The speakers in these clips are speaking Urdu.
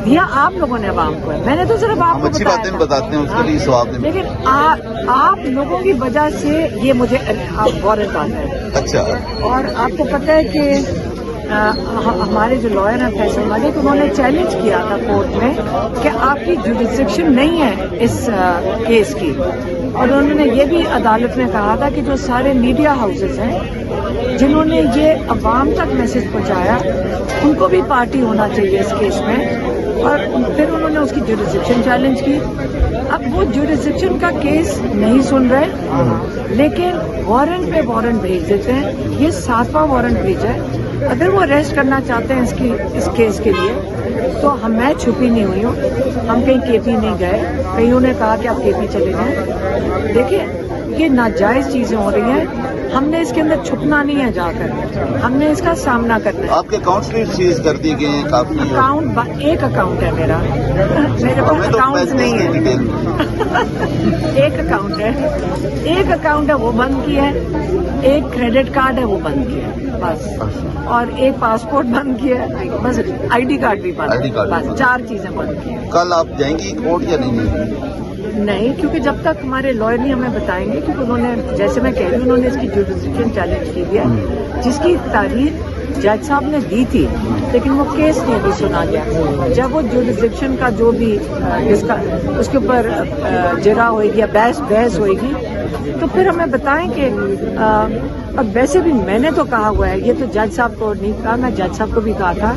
دیا آپ لوگوں نے عوام کو ہے، میں نے تو صرف آپ کو اچھی باتیں بتاتے ہیں اس کے لیے ثواب نہیں، لیکن آپ لوگوں کی وجہ سے یہ مجھے وارنٹ آتا ہے. اچھا، اور آپ کو پتہ ہے کہ ہمارے جو لائر ہیں فیصل ملک، انہوں نے چیلنج کیا تھا کورٹ میں کہ آپ کی جوڈسڈکشن نہیں ہے اس کیس کی، اور انہوں نے یہ بھی عدالت میں کہا تھا کہ جو سارے میڈیا ہاؤسز ہیں جنہوں نے یہ عوام تک میسج پہنچایا ان کو بھی پارٹی ہونا چاہیے اس کیس میں، اور پھر انہوں نے اس کی جوڈسڈکشن چیلنج کی. اب وہ جوڈسڈکشن کا کیس نہیں سن رہے لیکن وارنٹ پہ وارنٹ بھیج دیتے ہیں. یہ 7واں وارنٹ بھیجا ہے. اگر وہ اریسٹ کرنا چاہتے ہیں اس کیس کے لیے تو میں چھپی نہیں ہوئی ہوں، ہم کہیں کے پی نہیں گئے، کئیوں نے کہا کہ آپ کے پی چلے جائیں. دیکھیں یہ ناجائز چیزیں ہو رہی ہیں، ہم نے اس کے اندر چھپنا نہیں ہے، جا کر ہم نے اس کا سامنا کرنا ہے. آپ کے اکاؤنٹس بھی سیز کر دیے گئے ہیں کافی. ایک اکاؤنٹ ہے میرا، میرے پاس اکاؤنٹ نہیں ہے. ایک اکاؤنٹ ہے وہ بند کیا ہے، ایک کریڈٹ کارڈ ہے وہ بند کیا ہے بس، اور ایک پاسپورٹ بند کیا ہے بس، آئی ڈی کارڈ بھی بند، بس 4 چیزیں بند کی. کل آپ جائیں گی کورٹ یا نہیں، کیونکہ جب تک ہمارے لائر نہیں ہمیں بتائیں گے، کیونکہ انہوں نے جیسے میں کہہ رہی ہوں انہوں نے اس کی جوڈسڈکشن چیلنج کی ہے جس کی تاریخ جج صاحب نے دی تھی لیکن وہ کیس نہیں ابھی سنا گیا. جب وہ جوڈسڈکشن کا جو بھی اس کے اوپر جرا ہوئے گی یا بحث ہوئے گی تو پھر ہمیں بتائیں کہ اب ویسے بھی میں نے تو کہا ہوا ہے، یہ تو جج صاحب کو نہیں کہا، میں جج صاحب کو بھی کہا تھا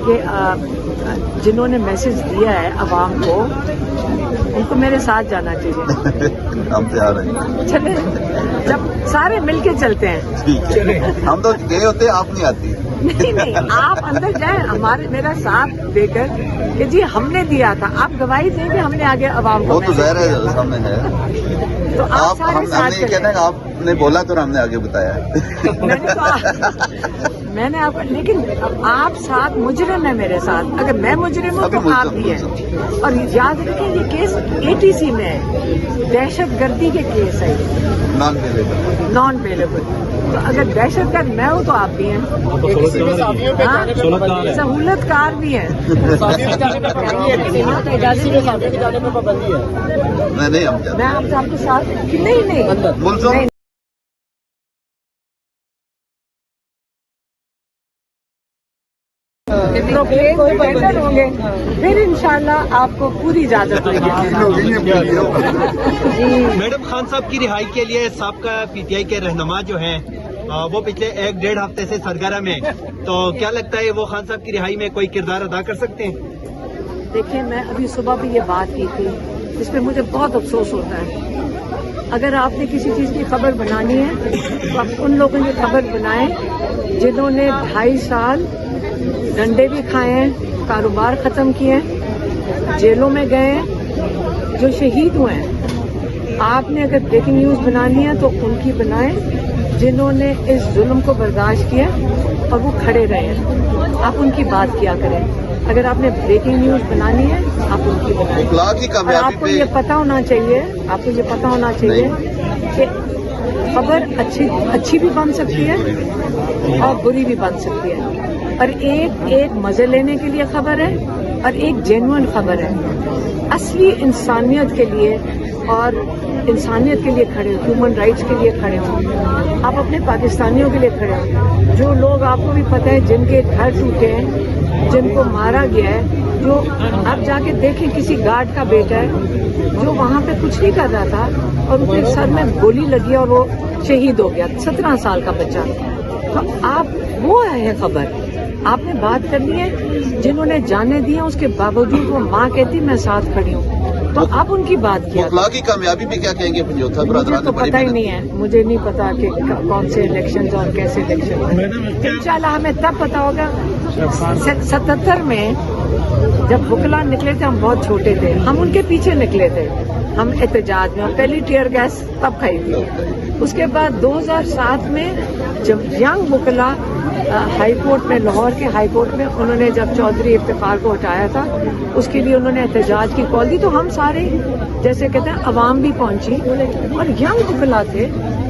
کہ جنہوں نے میسج دیا ہے عوام کو ان کو میرے ساتھ جانا چاہیے. ہم تیار ہیں، چلے جب سارے مل کے چلتے ہیں. ہم تو گئے ہوتے ہیں، آپ نہیں آتی. نہیں آپ اندر جائیں میرا ساتھ دے کر کہ جی ہم نے دیا تھا، آپ گواہی دیں کہ ہم نے آگے عوام کو. وہ تو ظاہر ہے سامنے ہے، تو آپ ہم نے کہنا ہے آپ نے بولا تو ہم نے آگے بتایا. میں نے آپ کو، لیکن آپ ساتھ مجرم ہے میرے ساتھ، اگر میں مجرم ہوں تو آپ بھی ہیں. اور یاد رکھیں یہ کیس ATC میں ہے، دہشت گردی کے کیس ہے، نان بیلیبل. تو اگر دہشت گرد میں ہوں تو آپ بھی ہیں، سہولت کار بھی ہیں. میں آپ کے ساتھ نہیں ہوں گے پھر انشاءاللہ آپ کو پوری اجازت ہوگی. میڈم خان صاحب کی رہائی کے لیے سابقہ PTI کے رہنما جو ہیں وہ پچھلے 1-1.5 ہفتے سے سرگرم ہیں، تو کیا لگتا ہے وہ خان صاحب کی رہائی میں کوئی کردار ادا کر سکتے ہیں؟ دیکھیں میں ابھی صبح بھی یہ بات کی تھی، اس پہ مجھے بہت افسوس ہوتا ہے. اگر آپ نے کسی چیز کی خبر بنانی ہے تو آپ ان لوگوں کی خبر بنائیں جنہوں نے 2.5 سال ڈنڈے بھی کھائے ہیں، کاروبار ختم کیے ہیں، جیلوں میں گئے ہیں، جو شہید ہوئے ہیں. آپ نے اگر بریکنگ نیوز بنانی ہے تو ان کی بنائیں جنہوں نے اس ظلم کو برداشت کیا اور وہ کھڑے رہے ہیں، آپ ان کی بات کیا کریں. اگر آپ نے بریکنگ نیوز بنانی ہے آپ ان کی بنائیں. اور آپ کو یہ پتا ہونا چاہیے کہ خبر اچھی بھی بن سکتی ہے اور بری بھی بن سکتی ہے، اور ایک مزے لینے کے لیے خبر ہے اور ایک جینوئن خبر ہے. اصلی انسانیت کے لیے اور انسانیت کے لیے کھڑے ہوں، ہیومن رائٹس کے لیے کھڑے ہوں، آپ اپنے پاکستانیوں کے لیے کھڑے ہوں. جو لوگ آپ کو بھی پتہ ہے جن کے گھر ٹوٹے ہیں، جن کو مارا گیا ہے، جو آپ جا کے دیکھیں کسی گارڈ کا بیٹا ہے جو وہاں پہ کچھ نہیں کر رہا تھا اور اس کے سر میں گولی لگی اور وہ شہید ہو گیا، 17 سال کا بچہ. تو آپ وہ ہے خبر، آپ نے بات کرنی ہے جنہوں نے جانے دی ہیں، اس کے باوجود وہ ماں کہتی میں ساتھ کھڑی ہوں، تو آپ ان کی بات کیا. کی کامیابی پہ کیا کہیں گے؟ مجھے تو پتہ ہی نہیں ہے، مجھے نہیں پتا کہ کون سے الیکشن اور کیسے الیکشن. انشاءاللہ ہمیں تب پتا ہوگا. 77 میں جب وکلا نکلے تھے ہم بہت چھوٹے تھے، ہم ان کے پیچھے نکلے تھے، ہم احتجاج میں پہلی ٹیئر گیس تب کھائی تھی. اس کے بعد 2007 میں جب ینگ وکلا ہائی کورٹ میں، لاہور کے ہائی کورٹ میں انہوں نے جب چودھری افتخار کو ہٹایا تھا، اس کے لیے انہوں نے احتجاج کی کال دی، تو ہم سارے جیسے کہتے ہیں عوام بھی پہنچی اور ینگ وکلا تھے